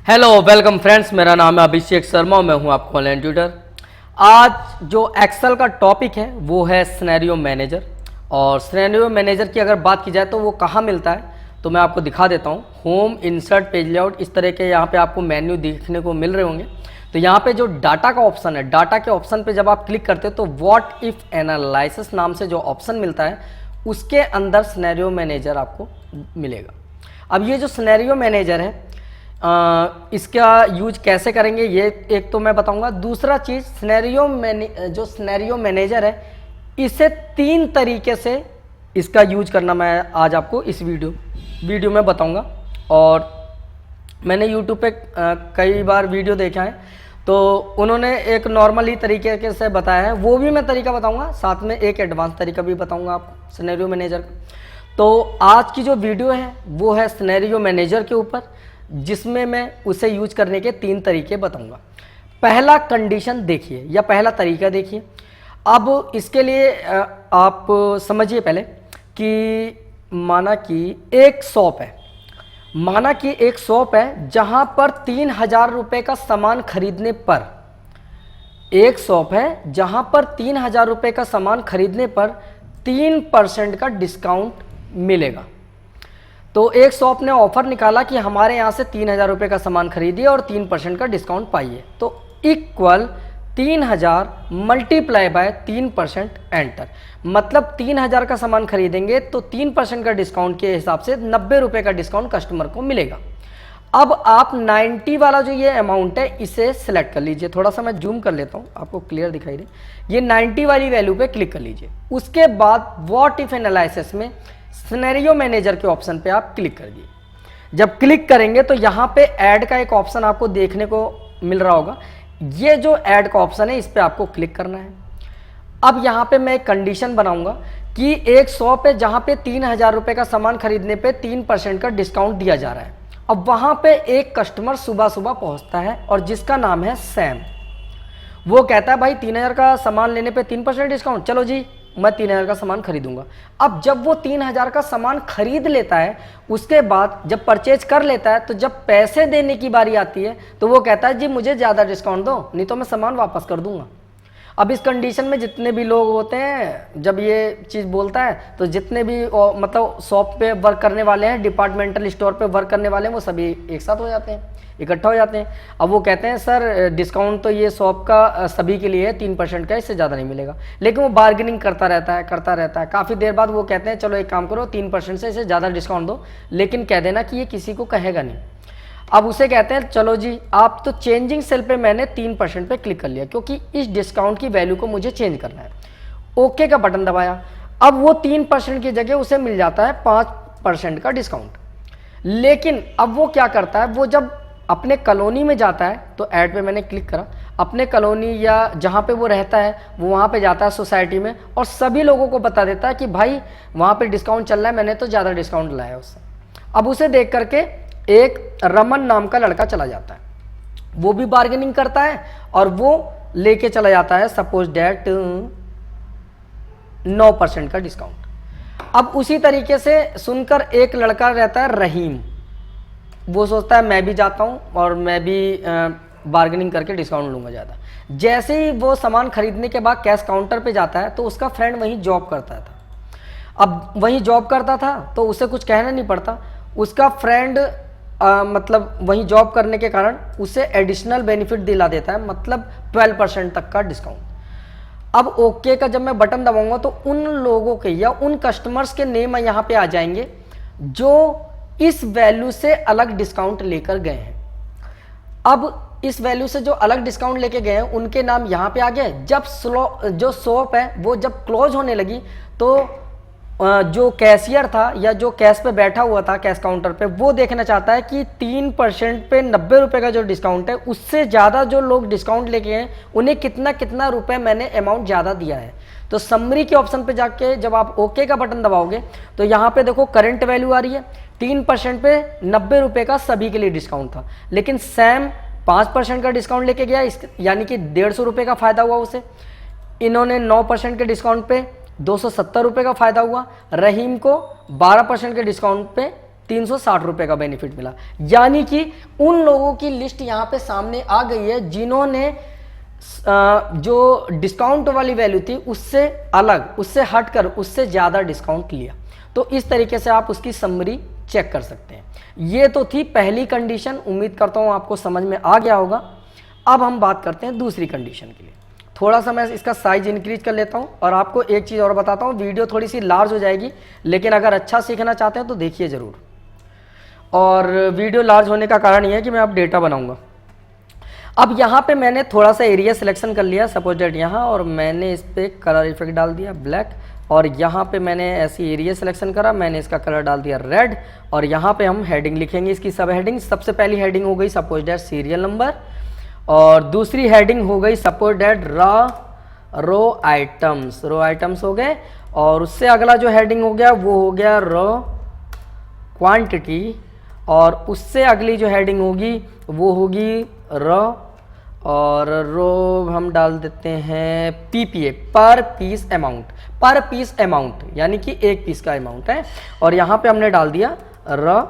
Hello welcome friends, मेरा नाम है अभिषेक शर्मा, मैं हूं आपका ऑनलाइन ट्यूटर। आज जो एक्सेल का टॉपिक है वो है सिनेरियो मैनेजर। और सिनेरियो मैनेजर की अगर बात की जाए तो वो कहाँ मिलता है तो मैं आपको दिखा देता हूँ। होम, इंसर्ट, पेज लेआउट, इस तरह के यहाँ पे आपको मेन्यू देखने को मिल रहे होंगे। तो यहाँ पे जो डाटा का ऑप्शन है, डाटा के ऑप्शन पे जब आप क्लिक करते हो तो व्हाट इफ एनालिसिस नाम से जो ऑप्शन मिलता है उसके अंदर सिनेरियो मैनेजर आपको मिलेगा। अब ये जो सिनेरियो मैनेजर है इसका यूज कैसे करेंगे ये एक तो मैं बताऊंगा। दूसरा चीज़ जो सिनेरियो मैनेजर है इसे 3 तरीके से इसका यूज करना मैं आज आपको इस वीडियो में बताऊंगा। और मैंने यूट्यूब पे कई बार वीडियो देखा है तो उन्होंने एक नॉर्मली तरीके से बताया है, वो भी मैं तरीका बताऊंगा, साथ में एक एडवांस तरीका भी बताऊंगा आपको सिनेरियो मैनेजर का। तो आज की जो वीडियो है वो है सिनेरियो मैनेजर के ऊपर, जिसमें मैं उसे यूज करने के 3 तरीके बताऊंगा। पहला कंडीशन देखिए या पहला तरीका देखिए। अब इसके लिए आप समझिए पहले कि माना कि एक शॉप है, जहां पर 3,000 रुपये का सामान खरीदने पर, एक शॉप है जहां पर 3,000 रुपये का सामान खरीदने पर 3% का डिस्काउंट मिलेगा। तो एक शॉप ने ऑफर निकाला कि हमारे यहाँ से 3,000 रुपये का सामान खरीदिए और 3% का डिस्काउंट पाइए। तो इक्वल 3,000 मल्टीप्लाई बाय 3% एंटर, मतलब 3,000 का सामान खरीदेंगे तो 3% का डिस्काउंट के हिसाब से 90 रुपये का डिस्काउंट कस्टमर को मिलेगा। अब आप 90 वाला जो ये अमाउंट है इसे सिलेक्ट कर लीजिए। थोड़ा सा मैं जूम कर लेता हूँ, आपको क्लियर दिखाई दे। ये 90 वाली वैल्यू पे क्लिक कर लीजिए। उसके बाद व्हाट इफ एनालिसिस में सिनेरियो मैनेजर के ऑप्शन पे आप क्लिक कर दिए। जब क्लिक करेंगे तो यहाँ पे ऐड का एक ऑप्शन आपको देखने को मिल रहा होगा। ये जो ऐड का ऑप्शन है इस पे आपको क्लिक करना है। अब यहाँ पे मैं एक कंडीशन बनाऊंगा कि एक शॉप है जहाँ पे 3,000 रुपये का सामान खरीदने पे 3% का डिस्काउंट दिया जा रहा है। अब वहाँ पे एक कस्टमर सुबह सुबह पहुँचता है और जिसका नाम है सैम। वो कहता है भाई 3,000 का सामान लेने पे 3% डिस्काउंट, चलो जी मैं 3,000 का सामान खरीदूंगा। अब जब वो 3,000 का सामान खरीद लेता है, उसके बाद जब परचेज कर लेता है तो जब पैसे देने की बारी आती है तो वो कहता है जी मुझे ज़्यादा डिस्काउंट दो, नहीं तो मैं सामान वापस कर दूंगा। अब इस कंडीशन में जितने भी लोग होते हैं, जब ये चीज़ बोलता है तो जितने भी मतलब शॉप पे वर्क करने वाले हैं, डिपार्टमेंटल स्टोर पे वर्क करने वाले हैं, वो सभी एक साथ हो जाते हैं, इकट्ठा हो जाते हैं। अब वो कहते हैं सर डिस्काउंट तो ये शॉप का सभी के लिए है 3% का, इससे ज़्यादा नहीं मिलेगा। लेकिन वो बार्गेनिंग करता रहता है। काफ़ी देर बाद वो कहते हैं चलो एक काम करो 3% से इसे ज़्यादा डिस्काउंट दो, लेकिन कह देना कि ये किसी को कहेगा नहीं। अब उसे कहते हैं चलो जी आप तो चेंजिंग सेल पे मैंने 3% पे क्लिक कर लिया क्योंकि इस डिस्काउंट की वैल्यू को मुझे चेंज करना है। ओके का बटन दबाया। अब वो 3% की जगह उसे मिल जाता है 5% का डिस्काउंट। लेकिन अब वो क्या करता है, वो जब अपने कॉलोनी में जाता है तो ऐड पे मैंने क्लिक करा, अपने कॉलोनी या जहाँ पे वो रहता है वो वहाँ पे जाता है सोसाइटी में और सभी लोगों को बता देता है कि भाई वहाँ पे डिस्काउंट चल रहा है, मैंने तो ज़्यादा डिस्काउंट लाया उससे। अब उसे देख करके एक रमन नाम का लड़का चला जाता है, वो भी बार्गेनिंग करता है और वो लेके चला जाता है सपोज डेट 9% का डिस्काउंट। अब उसी तरीके से सुनकर एक लड़का रहता है रहीम, वो सोचता है मैं भी जाता हूँ और मैं भी बार्गेनिंग करके डिस्काउंट लूँगा ज़्यादा। जैसे ही वो सामान खरीदने के बाद कैश काउंटर पे जाता है तो उसका फ्रेंड वहीं जॉब करता था। अब वहीं जॉब करता था तो उसे कुछ कहना नहीं पड़ता, उसका फ्रेंड मतलब वहीं जॉब करने के कारण उसे एडिशनल बेनिफिट दिला देता है, मतलब 12% तक का डिस्काउंट। अब ओके का जब मैं बटन दबाऊंगा तो उन लोगों के या उन कस्टमर्स के नेम यहाँ पे आ जाएंगे जो इस वैल्यू से अलग डिस्काउंट लेकर गए हैं। अब इस वैल्यू से जो अलग डिस्काउंट लेके गए हैं उनके नाम यहाँ पे आ गए। जब जो शॉप है वो जब क्लोज होने लगी तो जो कैशियर था या जो कैश पे बैठा हुआ था कैश काउंटर पे, वो देखना चाहता है कि 3% पे 90 रुपये का जो डिस्काउंट है उससे ज़्यादा जो लोग डिस्काउंट लेके हैं उन्हें कितना कितना रुपए मैंने अमाउंट ज़्यादा दिया है। तो समरी के ऑप्शन पे जाके जब आप ओके का बटन दबाओगे तो यहाँ पे देखो करंट वैल्यू आ रही है। 3% पे 90 रुपये का सभी के लिए डिस्काउंट था, लेकिन सैम 5% का डिस्काउंट लेके गया, यानी कि 150 रुपये का फ़ायदा हुआ उसे। इन्होंने 9% के डिस्काउंट पे 270 रुपये का फ़ायदा हुआ। रहीम को 12% के डिस्काउंट पे 360 रुपये का बेनिफिट मिला। यानी कि उन लोगों की लिस्ट यहाँ पे सामने आ गई है जिन्होंने जो डिस्काउंट वाली वैल्यू थी उससे अलग, उससे हटकर उससे ज़्यादा डिस्काउंट लिया। तो इस तरीके से आप उसकी समरी चेक कर सकते हैं। ये तो थी पहली कंडीशन, उम्मीद करता हूँ आपको समझ में आ गया होगा। अब हम बात करते हैं दूसरी कंडीशन के लिए। थोड़ा सा मैं इसका साइज इंक्रीज कर लेता हूँ और आपको एक चीज़ और बताता हूँ, वीडियो थोड़ी सी लार्ज हो जाएगी, लेकिन अगर अच्छा सीखना चाहते हैं तो देखिए ज़रूर। और वीडियो लार्ज होने का कारण ये है कि मैं अब डेटा बनाऊँगा। अब यहाँ पे मैंने थोड़ा सा एरिया सिलेक्शन कर लिया, सपोज डेट यहाँ, और मैंने इस पर कलर इफेक्ट डाल दिया ब्लैक, और यहाँ पे मैंने ऐसी एरिया सिलेक्शन करा, मैंने इसका कलर डाल दिया रेड, और यहाँ पे हम हेडिंग लिखेंगे, इसकी सब हेडिंग। सबसे पहली हेडिंग हो गई सपोज डेट सीरियल नंबर, और दूसरी हेडिंग हो गई सपोज डेट रो आइटम्स हो गए, और उससे अगला जो हेडिंग हो गया वो हो गया रो क्वांटिटी, और उससे अगली जो हेडिंग होगी वो होगी रो, और रो हम डाल देते हैं पीपीए, पर पीस अमाउंट, यानी कि एक पीस का अमाउंट है। और यहाँ पे हमने डाल दिया रॉ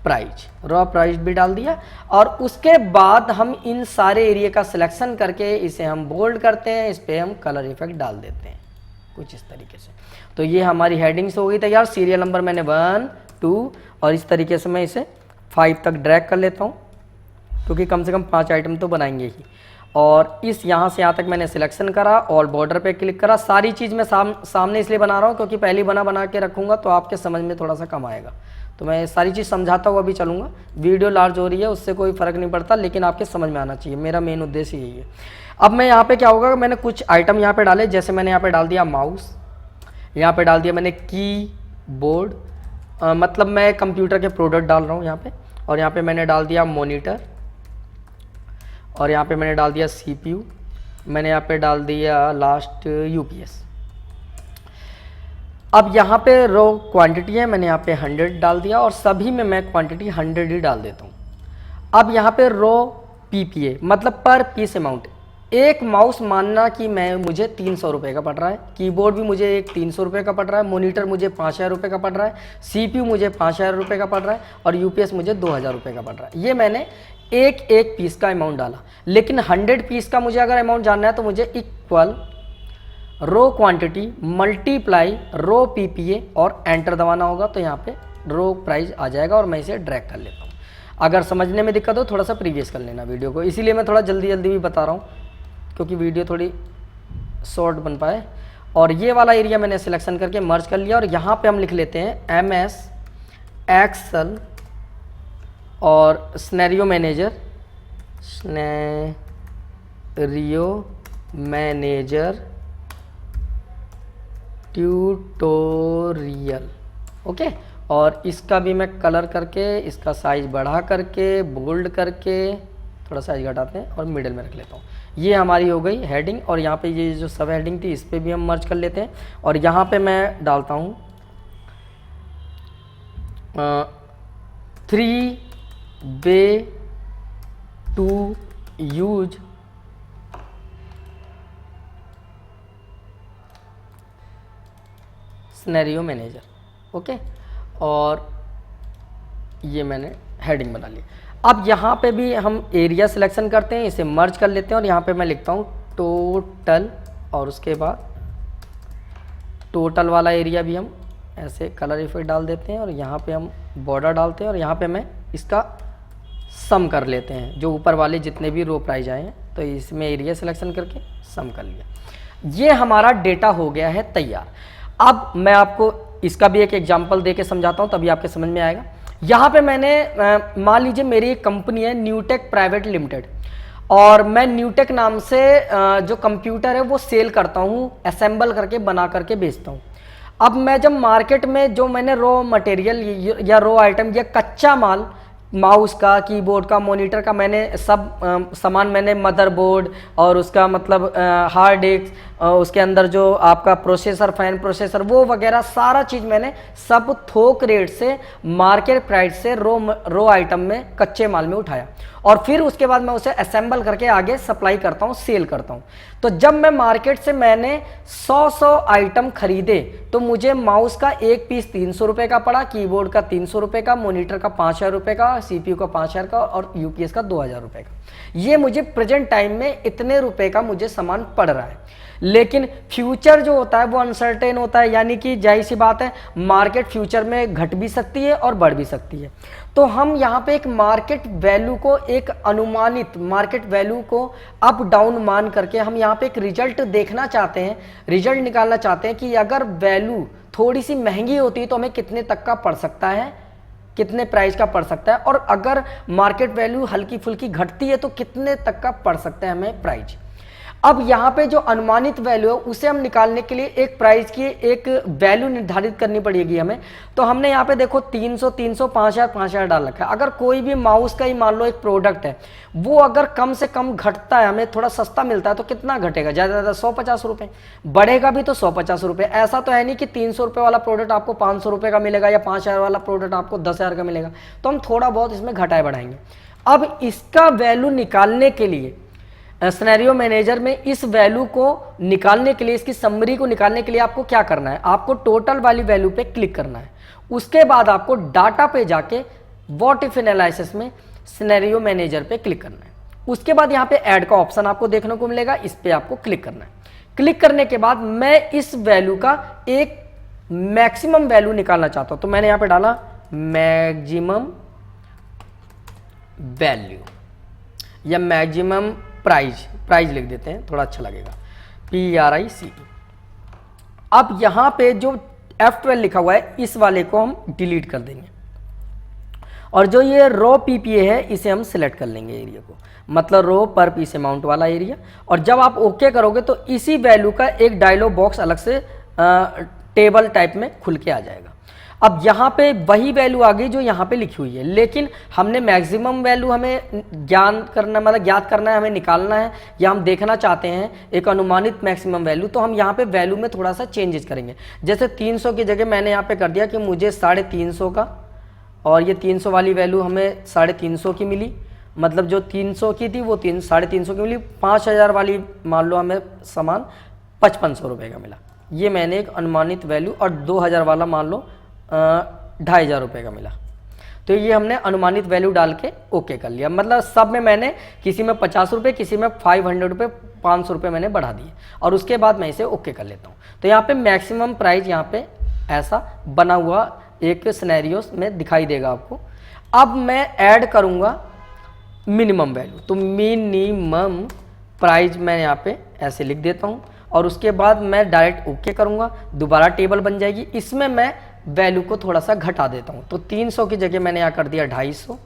प्राइस भी डाल दिया। और उसके बाद हम इन सारे एरिया का सिलेक्शन करके इसे हम बोल्ड करते हैं, इस पर हम कलर इफेक्ट डाल देते हैं कुछ इस तरीके से। तो ये हमारी हेडिंग्स हो गई तैयार। सीरियल नंबर मैंने 1, 2 और इस तरीके से मैं इसे 5 तक ड्रैग कर लेता हूँ, क्योंकि कम से कम 5 आइटम तो बनाएंगे ही। और इस यहाँ से यहाँ तक मैंने सिलेक्शन करा और बॉर्डर पे क्लिक करा। सारी चीज़ मैं सामने इसलिए बना रहा हूँ क्योंकि पहली बना के रखूँगा तो आपके समझ में थोड़ा सा कम आएगा। तो मैं सारी चीज़ समझाता हुआ भी चलूँगा। वीडियो लार्ज हो रही है उससे कोई फ़र्क नहीं पड़ता, लेकिन आपके समझ में आना चाहिए, मेरा मेन उद्देश्य यही है। अब मैं यहाँ पर क्या होगा, मैंने कुछ आइटम यहाँ पर डाले, जैसे मैंने यहाँ पर डाल दिया माउस, यहाँ पर डाल दिया मैंने कीबोर्ड, मतलब मैं कंप्यूटर के प्रोडक्ट डाल रहा हूँ यहाँ पे, और यहाँ पे मैंने डाल दिया मॉनिटर, और यहाँ पे मैंने डाल दिया सीपीयू, मैंने यहाँ पे डाल दिया लास्ट यूपीएस। अब यहाँ पे रो क्वांटिटी है, मैंने यहाँ पे 100 डाल दिया, और सभी में मैं क्वांटिटी 100 ही डाल देता हूँ। अब यहाँ पे रो पीपीए मतलब पर पीस अमाउंट, एक माउस मानना कि मुझे 300 रुपये का पड़ रहा है, कीबोर्ड भी मुझे एक 300 रुपये का पड़ रहा है, मॉनिटर मुझे 5000 रुपये का पड़ रहा है, सीपीयू मुझे 5000 रुपये का पड़ रहा है, और यूपीएस मुझे 2000 रुपये का पड़ रहा है। ये मैंने एक पीस का अमाउंट डाला। लेकिन 100 पीस का मुझे अगर अमाउंट जानना है तो मुझे इक्वल रो क्वांटिटी मल्टीप्लाई रो पीपीए और एंटर दबाना होगा, तो यहाँ पे रो प्राइस आ जाएगा और मैं इसे ड्रैग कर लेता हूँ। अगर समझने में दिक्कत हो थोड़ा सा प्रीवियस कर लेना वीडियो को, इसीलिए मैं थोड़ा जल्दी भी बता रहा हूँ क्योंकि वीडियो थोड़ी शॉर्ट बन पाए। और ये वाला एरिया मैंने सिलेक्शन करके मर्ज कर लिया, और यहाँ पे हम लिख लेते हैं MS एक्सेल और स्नैरियो मैनेजर ट्यूटोरियल, ओके। और इसका भी मैं कलर करके, इसका साइज बढ़ा करके, बोल्ड करके, थोड़ा साइज घटाते हैं और मिडिल में रख लेता हूँ। ये हमारी हो गई हेडिंग, और यहाँ पे ये जो सब हेडिंग थी इस पर भी हम मर्ज कर लेते हैं। और यहाँ पे मैं डालता हूँ 3 way to use scenario manager, okay. और ये मैंने हेडिंग बना ली। अब यहाँ पे भी हम एरिया सिलेक्शन करते हैं, इसे मर्ज कर लेते हैं, और यहाँ पे मैं लिखता हूँ टोटल, और उसके बाद टोटल वाला एरिया भी हम ऐसे कलर इफेक्ट डाल देते हैं, और यहाँ पे हम बॉर्डर डालते हैं, और यहाँ पे मैं इसका सम कर लेते हैं, जो ऊपर वाले जितने भी रो प्राइज आए हैं, तो इसमें एरिया सिलेक्शन करके सम कर लिया। ये हमारा डेटा हो गया है तैयार। अब मैं आपको इसका भी एक एग्जांपल दे के समझाता हूँ, तभी आपके समझ में आएगा। यहाँ पे मैंने मान लीजिए मेरी एक कंपनी है न्यूटेक प्राइवेट लिमिटेड, और मैं न्यूटेक नाम से जो कंप्यूटर है वो सेल करता हूँ, असेंबल करके बना करके बेचता हूँ। अब मैं जब मार्केट में जो मैंने रॉ मटेरियल या रॉ आइटम या कच्चा माल माउस का, कीबोर्ड का, मॉनिटर का, मैंने सब सामान मैंने मदरबोर्ड और उसका मतलब हार्ड डिस्क, उसके अंदर जो आपका प्रोसेसर, फैन प्रोसेसर, वो वगैरह सारा चीज़ मैंने सब थोक रेट से, मार्केट प्राइस से रो आइटम में, कच्चे माल में उठाया और फिर उसके बाद मैं उसे असेंबल करके आगे सप्लाई करता हूँ, सेल करता हूँ। तो जब मैं मार्केट से मैंने 100 आइटम खरीदे तो मुझे माउस का एक पीस 300 रुपये का पड़ा, कीबोर्ड का 300 रुपये का, मॉनिटर का 5000 रुपये का, सीपीयू का 5000 का और यूपीएस का 2000 रुपये का। ये मुझे प्रेजेंट टाइम में इतने रुपए का मुझे सामान पड़ रहा है। लेकिन फ्यूचर जो होता है वो अनसर्टेन होता है, यानी कि जाहिर सी बात है मार्केट फ्यूचर में घट भी सकती है और बढ़ भी सकती है। तो हम यहाँ पे एक मार्केट वैल्यू को, एक अनुमानित मार्केट वैल्यू को अप डाउन मान करके हम यहाँ पे एक रिजल्ट देखना चाहते हैं, रिजल्ट निकालना चाहते हैं कि अगर वैल्यू थोड़ी सी महंगी होती है तो हमें कितने तक का पड़ सकता है, कितने प्राइस का पड़ सकता है, और अगर मार्केट वैल्यू हल्की फुल्की घटती है तो कितने तक का पड़ सकता है हमें प्राइस। अब यहाँ पे जो अनुमानित वैल्यू है उसे हम निकालने के लिए एक प्राइस की एक वैल्यू निर्धारित करनी पड़ेगी हमें। तो हमने यहाँ पे देखो 300, 300, 5000, 5000 डाल रखा है। अगर कोई भी माउस का ही मान लो एक प्रोडक्ट है, वो अगर कम से कम घटता है, हमें थोड़ा सस्ता मिलता है तो कितना घटेगा, ज़्यादा से ज़्यादा 150 रुपये, बढ़ेगा भी तो 150 रुपये। ऐसा तो है नहीं कि 300 रुपये वाला प्रोडक्ट आपको 500 रुपये का मिलेगा या 5000 वाला प्रोडक्ट आपको 10,000 का मिलेगा। तो हम थोड़ा बहुत इसमें घटाए बढ़ाएंगे। अब इसका वैल्यू निकालने के लिए सिनेरियो मैनेजर में इस वैल्यू को निकालने के लिए, इसकी समरी को निकालने के लिए आपको क्या करना है, आपको टोटल वाली वैल्यू पे क्लिक करना है। उसके बाद आपको डाटा पे जाके व्हाट इफ एनालिसिस में सिनेरियो मैनेजर पे क्लिक करना है। उसके बाद यहाँ पे ऐड का ऑप्शन आपको देखने को मिलेगा, इस पे आपको क्लिक करना है। क्लिक करने के बाद मैं इस वैल्यू का एक मैक्सिमम वैल्यू निकालना चाहता हूं, तो मैंने यहाँ पे डाला मैक्सिमम वैल्यू या मैक्सिमम प्राइस लिख देते हैं, थोड़ा अच्छा लगेगा, PRIC। अब यहां पे जो F12 लिखा हुआ है इस वाले को हम डिलीट कर देंगे और जो ये रो PPA है इसे हम सिलेक्ट कर लेंगे, एरिया को, मतलब रो पर पीस अमाउंट वाला एरिया। और जब आप ओके करोगे तो इसी वैल्यू का एक डायलॉग बॉक्स अलग से टेबल टाइप में खुल के आ जाएगा। अब यहाँ पे वही वैल्यू आ गई जो यहाँ पे लिखी हुई है, लेकिन हमने मैक्सिमम वैल्यू हमें ज्ञात करना है, हमें निकालना है, या हम देखना चाहते हैं एक अनुमानित मैक्सिमम वैल्यू। तो हम यहाँ पे वैल्यू में थोड़ा सा चेंजेस करेंगे। जैसे 300 की जगह मैंने यहाँ पे कर दिया कि मुझे 350 का, और ये 300 वाली वैल्यू हमें 350 की मिली, मतलब जो 300 की थी वो 350 की मिली। 5000 वाली मान लो हमें सामान 5500 रुपये का मिला, ये मैंने एक अनुमानित वैल्यू, और 2000 वाला मान लो 2500 रुपये का मिला। तो ये हमने अनुमानित वैल्यू डाल के ओके कर लिया। मतलब सब में मैंने किसी में 50 रुपये, किसी में 500 रुपये, 500 रुपये मैंने बढ़ा दिए, और उसके बाद मैं इसे ओके कर लेता हूँ। तो यहाँ पे मैक्सिमम प्राइस यहाँ पे ऐसा बना हुआ एक सिनेरियोस में दिखाई देगा आपको। अब मैं ऐड करूँगा मिनिमम वैल्यू, तो मिनिमम प्राइस मैं यहाँ पे ऐसे लिख देता हूँ, और उसके बाद मैं डायरेक्ट ओके करूँगा, दोबारा टेबल बन जाएगी। इसमें मैं वैल्यू को थोड़ा सा घटा देता हूँ, तो 300 की जगह मैंने यहाँ कर दिया 250,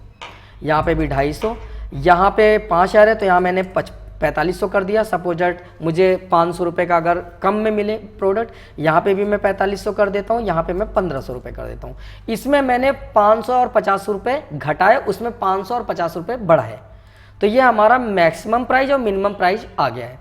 यहाँ पे भी 250, यहाँ पे 5000 है तो यहाँ मैंने 4500 कर दिया। सपोजट मुझे 500 रुपये का अगर कम में मिले प्रोडक्ट, यहाँ पे भी मैं 4500 कर देता हूँ, यहाँ पे मैं 1500 रुपये कर देता हूँ। इसमें मैंने 500 और 50 रुपये घटाए, उसमें 500 और 50 रुपये बढ़ाए। तो ये हमारा मैक्सिमम प्राइस और मिनिमम प्राइस आ गया है।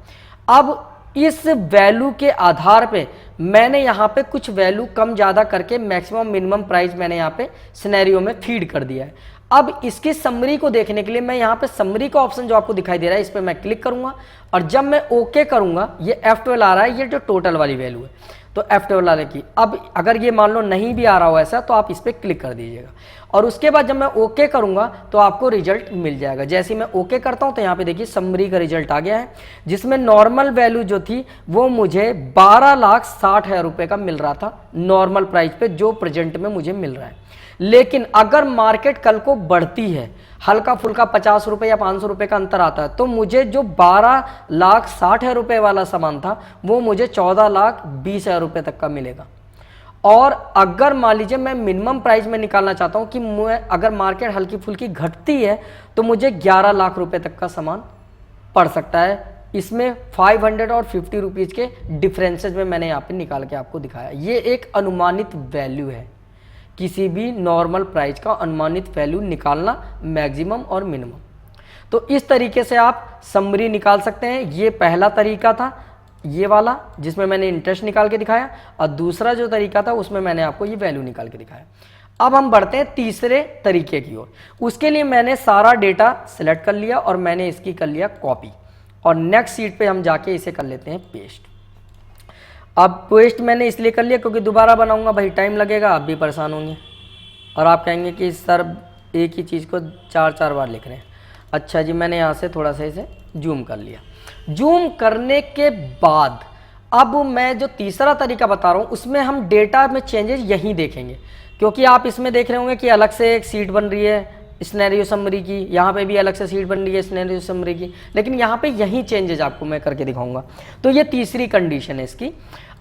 अब इस वैल्यू के आधार पे मैंने यहाँ पे कुछ वैल्यू कम ज़्यादा करके मैक्सिमम मिनिमम प्राइस मैंने यहाँ पे सिनेरियो में फीड कर दिया है। अब इसकी समरी को देखने के लिए मैं यहाँ पे समरी का ऑप्शन जो आपको दिखाई दे रहा है इस पर मैं क्लिक करूँगा, और जब मैं ओके करूँगा ये F12 आ रहा है, ये जो टोटल वाली वैल्यू है, तो F12 वाले की। अब अगर ये मान लो नहीं भी आ रहा हो ऐसा तो आप इस पर क्लिक कर दीजिएगा, और उसके बाद जब मैं ओके करूँगा तो आपको रिजल्ट मिल जाएगा। जैसे ही मैं ओके करता हूँ तो यहाँ पे देखिए समरी का रिजल्ट आ गया है, जिसमें नॉर्मल वैल्यू जो थी वो मुझे 12,60,000 रुपये का मिल रहा था नॉर्मल प्राइस पे, जो प्रेजेंट में मुझे मिल रहा है। लेकिन अगर मार्केट कल को बढ़ती है, हल्का फुल्का 50 रुपये या 500 रुपये का अंतर आता है, तो मुझे जो 12,60,000 रुपये वाला सामान था वो मुझे 14,20,000 रुपये तक का मिलेगा। और अगर मान लीजिए मैं मिनिमम प्राइस में निकालना चाहता हूँ कि मैं अगर मार्केट हल्की फुल्की घटती है तो मुझे 11 लाख रुपये तक का सामान पड़ सकता है। इसमें 500 और 50 रुपीज़ के डिफरेंसेज में मैंने यहाँ पे निकाल के आपको दिखाया। ये एक अनुमानित वैल्यू है किसी भी नॉर्मल प्राइस का अनुमानित वैल्यू निकालना, मैक्सिमम और मिनिमम। तो इस तरीके से आप समरी निकाल सकते हैं। ये पहला तरीका था, ये वाला, जिसमें मैंने इंटरेस्ट निकाल के दिखाया, और दूसरा जो तरीका था उसमें मैंने आपको ये वैल्यू निकाल के दिखाया। अब हम बढ़ते हैं तीसरे तरीके की ओर। उसके लिए मैंने सारा डेटा सिलेक्ट कर लिया और मैंने इसकी कर लिया कॉपी, और नेक्स्ट शीट पे हम जाके इसे कर लेते हैं पेस्ट। अब पेस्ट मैंने इसलिए कर लिया क्योंकि दोबारा बनाऊंगा भाई टाइम लगेगा, आप भी परेशान होंगे और आप कहेंगे कि सर एक ही चीज़ को 4-4 बार लिख रहे हैं। अच्छा जी, मैंने यहाँ से थोड़ा सा इसे जूम कर लिया। जूम करने के बाद अब मैं जो तीसरा तरीका बता रहा हूँ उसमें हम डेटा में चेंजेस यहीं देखेंगे, क्योंकि आप इसमें देख रहे होंगे कि अलग से एक सीट बन रही है सिनेरियो समरी की, यहाँ पे भी अलग से सीट बन रही है सिनेरियो समरी की, लेकिन यहाँ पे यही चेंजेस आपको मैं करके दिखाऊंगा। तो ये तीसरी कंडीशन है इसकी।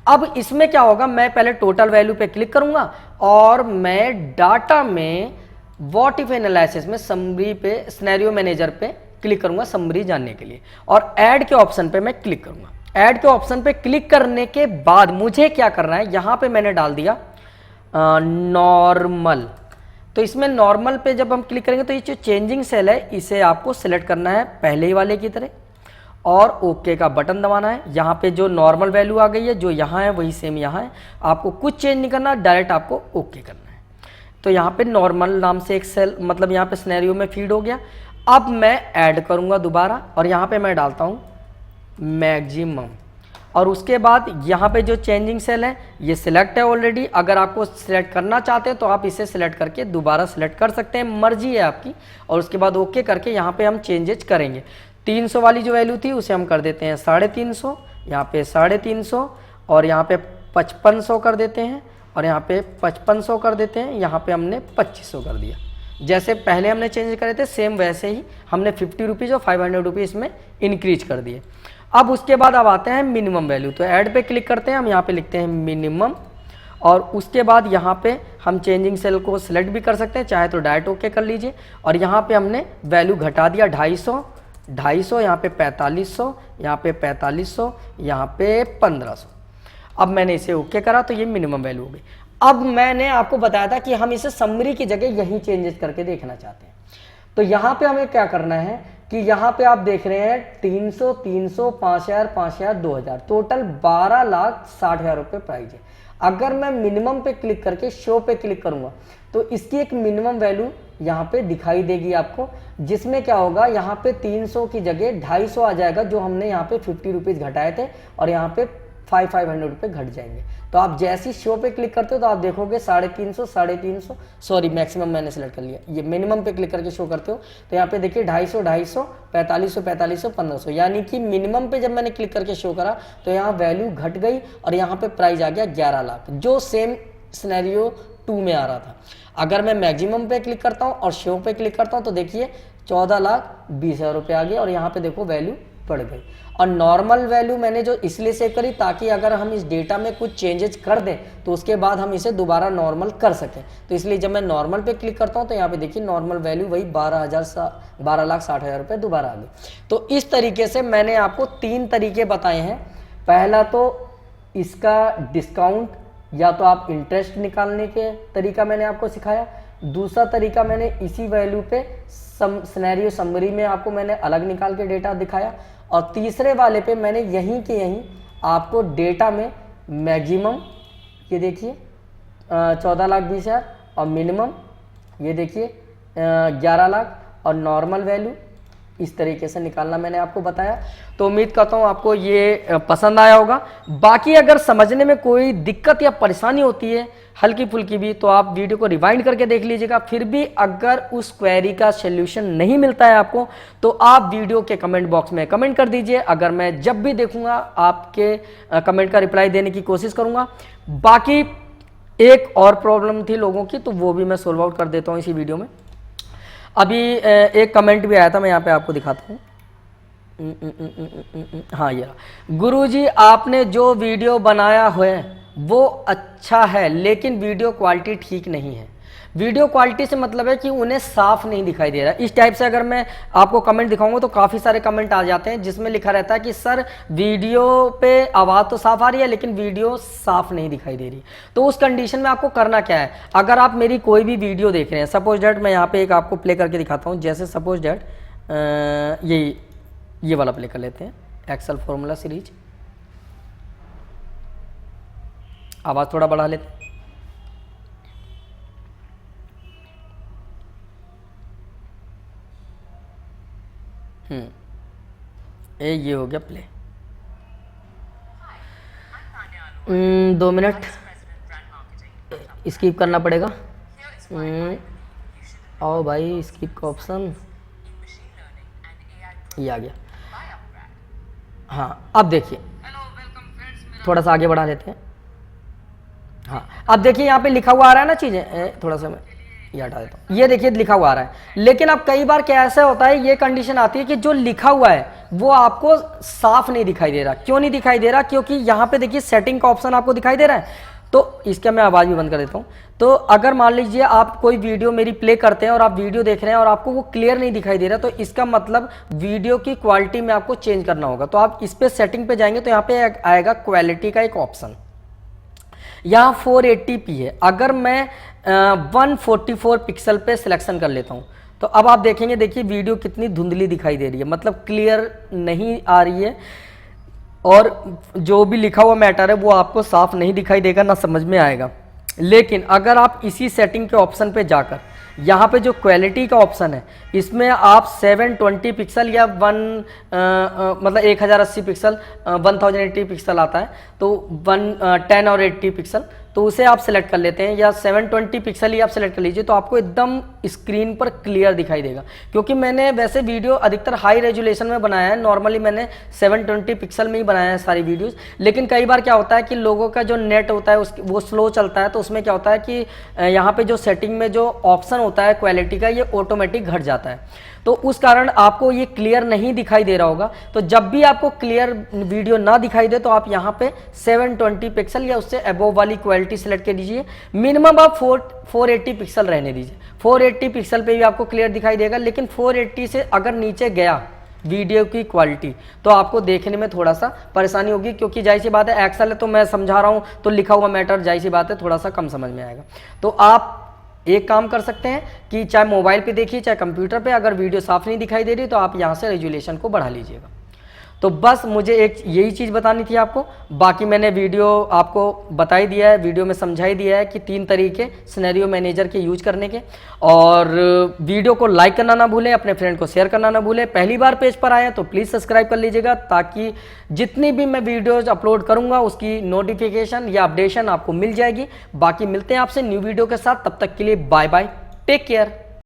अब इसमें क्या होगा, मैं पहले टोटल वैल्यू पे क्लिक करूंगा और मैं डाटा में व्हाट इफ एनालिसिस में समरी पे सिनेरियो मैनेजर पे क्लिक करूंगा समरी जानने के लिए, और ऐड के ऑप्शन पे मैं क्लिक करूंगा। ऐड के ऑप्शन पे क्लिक करने के बाद मुझे क्या करना है, यहाँ पे मैंने डाल दिया नॉर्मल। तो इसमें नॉर्मल पे जब हम क्लिक करेंगे तो ये जो चेंजिंग सेल है इसे आपको सिलेक्ट करना है पहले ही वाले की तरह, और ओके का बटन दबाना है। यहाँ पे जो नॉर्मल वैल्यू आ गई है जो यहाँ है वही सेम यहाँ है, आपको कुछ चेंज नहीं करना, डायरेक्ट आपको ओके करना है। तो यहाँ पे नॉर्मल नाम से एक सेल मतलब यहाँ पे सिनेरियो में फीड हो गया। अब मैं ऐड करूँगा दोबारा और यहाँ पे मैं डालता हूँ मैक्सिमम, और उसके बाद यहाँ पे जो चेंजिंग सेल है ये सिलेक्ट है ऑलरेडी। अगर आपको सिलेक्ट करना चाहते हैं तो आप इसे सिलेक्ट करके दोबारा सिलेक्ट कर सकते हैं, मर्जी है आपकी। और उसके बाद ओके करके यहाँ पे हम चेंजेस करेंगे। 300 वाली जो वैल्यू थी उसे हम कर देते हैं 350, यहाँ पे 350, और यहाँ पे 5500 कर देते हैं, और यहाँ पे 5500 कर देते हैं। यहाँ पे हमने 2500 कर दिया। जैसे पहले हमने चेंज करे थे सेम वैसे ही हमने 50 रुपीज़ और 500 रुपीज़ इसमें इंक्रीज कर दिए। अब उसके बाद अब आते हैं मिनिमम वैल्यू। तो ऐड पे क्लिक करते हैं, हम यहाँ पे लिखते हैं मिनिमम, और उसके बाद यहाँ पे हम चेंजिंग सेल को सिलेक्ट भी कर सकते हैं, चाहे तो डायरेक्ट ओके कर लीजिए। और यहाँ पे हमने वैल्यू घटा दिया 250, यहाँ पे 4500, यहाँ पे 4500, यहाँ पे 1500। अब मैंने इसे ओके करा तो ये मिनिमम वैल्यू हो गई। अब मैंने आपको बताया था कि हम इसे समरी की जगह यही चेंजेस करके देखना चाहते हैं। तो यहाँ पे हमें क्या करना है कि यहाँ पे आप देख रहे हैं 300, 300, 5000, 5000, 2000, टोटल 12,60,000 रुपये प्राइस है। अगर मैं मिनिमम पे क्लिक करके शो पे क्लिक करूंगा तो इसकी एक मिनिमम वैल्यू यहाँ पे दिखाई देगी आपको, जिसमें क्या होगा, यहाँ पे 300 की जगह 250 आ जाएगा, जो हमने यहाँ पे 50 रुपीज़ घटाए थे, और यहाँ पे 500 रुपये घट जाएंगे। तो आप जैसे ही शो पे क्लिक करते हो तो आप देखोगे 350, सॉरी मैक्सिमम मैंने सेलेक्ट कर लिया, ये मिनिमम पे क्लिक करके शो करते हो तो यहाँ पे देखिए 250, 4500, 1500, यानी कि मिनिमम पे जब मैंने क्लिक करके शो करा तो यहाँ वैल्यू घट गई और यहाँ पे प्राइस आ गया 11 लाख, जो सेम सिनेरियो 2 में आ रहा था। अगर मैं मैक्सिमम पे क्लिक करता हूँ और शो पे क्लिक करता हूँ तो देखिए 14,20,000 रुपये आ गए, और यहाँ पे देखो वैल्यू बढ़ गई। और नॉर्मल वैल्यू मैंने जो इसलिए सेव करी ताकि अगर हम इस डेटा में कुछ चेंजेस कर दें तो उसके बाद हम इसे दोबारा नॉर्मल कर सकें। तो इसलिए जब मैं नॉर्मल पे क्लिक करता हूं तो यहाँ पे देखिए नॉर्मल वैल्यू वही 12,60,000 रुपये दोबारा आ गई। तो इस तरीके से मैंने आपको 3 तरीके बताए हैं। पहला तो इसका डिस्काउंट, या तो आप इंटरेस्ट निकालने के तरीका मैंने आपको सिखाया। दूसरा तरीका मैंने इसी वैल्यू पे सिनेरियो समरी में आपको मैंने अलग निकाल के डेटा दिखाया। और तीसरे वाले पे मैंने यहीं के यहीं आपको डेटा में मैक्सिमम ये देखिए 14,20,000 और मिनिमम ये देखिए 11 लाख और नॉर्मल वैल्यू इस तरीके से निकालना मैंने आपको बताया। तो उम्मीद करता हूँ आपको ये पसंद आया होगा। बाकी अगर समझने में कोई दिक्कत या परेशानी होती है हल्की फुल्की भी तो आप वीडियो को रिवाइंड करके देख लीजिएगा। फिर भी अगर उस क्वेरी का सॉल्यूशन नहीं मिलता है आपको तो आप वीडियो के कमेंट बॉक्स में कमेंट कर दीजिए। अगर मैं जब भी देखूंगा आपके कमेंट का रिप्लाई देने की कोशिश करूंगा। बाकी एक और प्रॉब्लम थी लोगों की तो वो भी मैं सोल्व आउट कर देता हूँ इसी वीडियो में। अभी एक कमेंट भी आया था, मैं यहाँ पे आपको दिखाता हूँ। हाँ, ये गुरुजी आपने जो वीडियो बनाया है वो अच्छा है लेकिन वीडियो क्वालिटी ठीक नहीं है। वीडियो क्वालिटी से मतलब है कि उन्हें साफ नहीं दिखाई दे रहा। इस टाइप से अगर मैं आपको कमेंट दिखाऊंगा तो काफ़ी सारे कमेंट आ जाते हैं जिसमें लिखा रहता है कि सर वीडियो पे आवाज़ तो साफ आ रही है लेकिन वीडियो साफ नहीं दिखाई दे रही। तो उस कंडीशन में आपको करना क्या है, अगर आप मेरी कोई भी वीडियो देख रहे हैं, सपोज डैट मैं यहाँ पे एक आपको प्ले करके दिखाता हूँ, जैसे सपोज डैट ये वाला प्ले कर लेते हैं, एक्सेल फॉर्मूला सीरीज। आवाज़ थोड़ा बढ़ा लेते हैं। ये हो गया प्ले। 2 मिनट स्किप करना पड़ेगा। आओ भाई स्किप का ऑप्शन, ये आ गया। हाँ अब देखिए, थोड़ा सा आगे बढ़ा लेते हैं। हाँ अब देखिए यहाँ पे लिखा हुआ आ रहा है ना चीज़ें, थोड़ा सा मैं ये हटा देता हूँ। ये देखिए लिखा हुआ आ रहा है, लेकिन अब कई बार क्या ऐसा होता है, ये कंडीशन आती है कि जो लिखा हुआ है वो आपको साफ नहीं दिखाई दे रहा। क्यों नहीं दिखाई दे रहा? क्योंकि यहाँ पे देखिए सेटिंग का ऑप्शन आपको दिखाई दे रहा है। तो इसका मैं आवाज़ भी बंद कर देता हूँ। तो अगर मान लीजिए आप कोई वीडियो मेरी प्ले करते हैं और आप वीडियो देख रहे हैं और आपको वो क्लियर नहीं दिखाई दे रहा, तो इसका मतलब वीडियो की क्वालिटी में आपको चेंज करना होगा। तो आप इस पर सेटिंग पे जाएंगे तो यहाँ पे आएगा क्वालिटी का एक ऑप्शन, यहाँ 480p है। अगर मैं 144 पिक्सल पे सिलेक्शन कर लेता हूँ तो अब आप देखेंगे, देखिए वीडियो कितनी धुंधली दिखाई दे रही है, मतलब क्लियर नहीं आ रही है और जो भी लिखा हुआ मैटर है वो आपको साफ नहीं दिखाई देगा, ना समझ में आएगा। लेकिन अगर आप इसी सेटिंग के ऑप्शन पे जाकर यहाँ पे जो क्वालिटी का ऑप्शन है इसमें आप 720 पिक्सल या मतलब 1080 पिक्सल 1080 पिक्सल आता है, तो 10 और 80 पिक्सल, तो उसे आप सेलेक्ट कर लेते हैं, या 720 पिक्सल ही आप सेलेक्ट कर लीजिए, तो आपको एकदम स्क्रीन पर क्लियर दिखाई देगा। क्योंकि मैंने वैसे वीडियो अधिकतर हाई रेजुलेशन में बनाया है, नॉर्मली मैंने 720 पिक्सल में ही बनाया है सारी वीडियोस। लेकिन कई बार क्या होता है कि लोगों का जो नेट होता है वो स्लो चलता है, तो उसमें क्या होता है कि यहाँ पे जो सेटिंग में जो ऑप्शन होता है क्वालिटी का, ये ऑटोमेटिक घट जाता है, तो उस कारण आपको ये क्लियर नहीं दिखाई दे रहा होगा। तो जब भी आपको क्लियर वीडियो ना दिखाई दे तो आप यहाँ पे 720 पिक्सल या उससे अबोव वाली क्वालिटी सेलेक्ट कर लीजिए। मिनिमम आप 480 पिक्सल रहने दीजिए। 480 पिक्सल पे भी आपको क्लियर दिखाई देगा, लेकिन 480 से अगर नीचे गया वीडियो की क्वालिटी तो आपको देखने में थोड़ा सा परेशानी होगी, क्योंकि जाहिर सी बात है एक्सेल है तो मैं समझा रहा हूँ, तो लिखा हुआ मैटर जाहिर सी बात है थोड़ा सा कम समझ में आएगा। तो आप एक काम कर सकते हैं कि चाहे मोबाइल पे देखिए चाहे कंप्यूटर पे, अगर वीडियो साफ नहीं दिखाई दे रही तो आप यहाँ से रेजुलेशन को बढ़ा लीजिएगा। तो बस मुझे एक यही चीज़ बतानी थी आपको, बाकी मैंने वीडियो आपको बता ही दिया है, वीडियो में समझा ही दिया है कि 3 तरीके सिनेरियो मैनेजर के यूज करने के। और वीडियो को लाइक करना ना भूलें, अपने फ्रेंड को शेयर करना ना भूलें। पहली बार पेज पर आए हैं तो प्लीज़ सब्सक्राइब कर लीजिएगा, ताकि जितनी भी मैं वीडियोज़ अपलोड करूँगा उसकी नोटिफिकेशन या अपडेशन आपको मिल जाएगी। बाकी मिलते हैं आपसे न्यू वीडियो के साथ, तब तक के लिए बाय बाय, टेक केयर।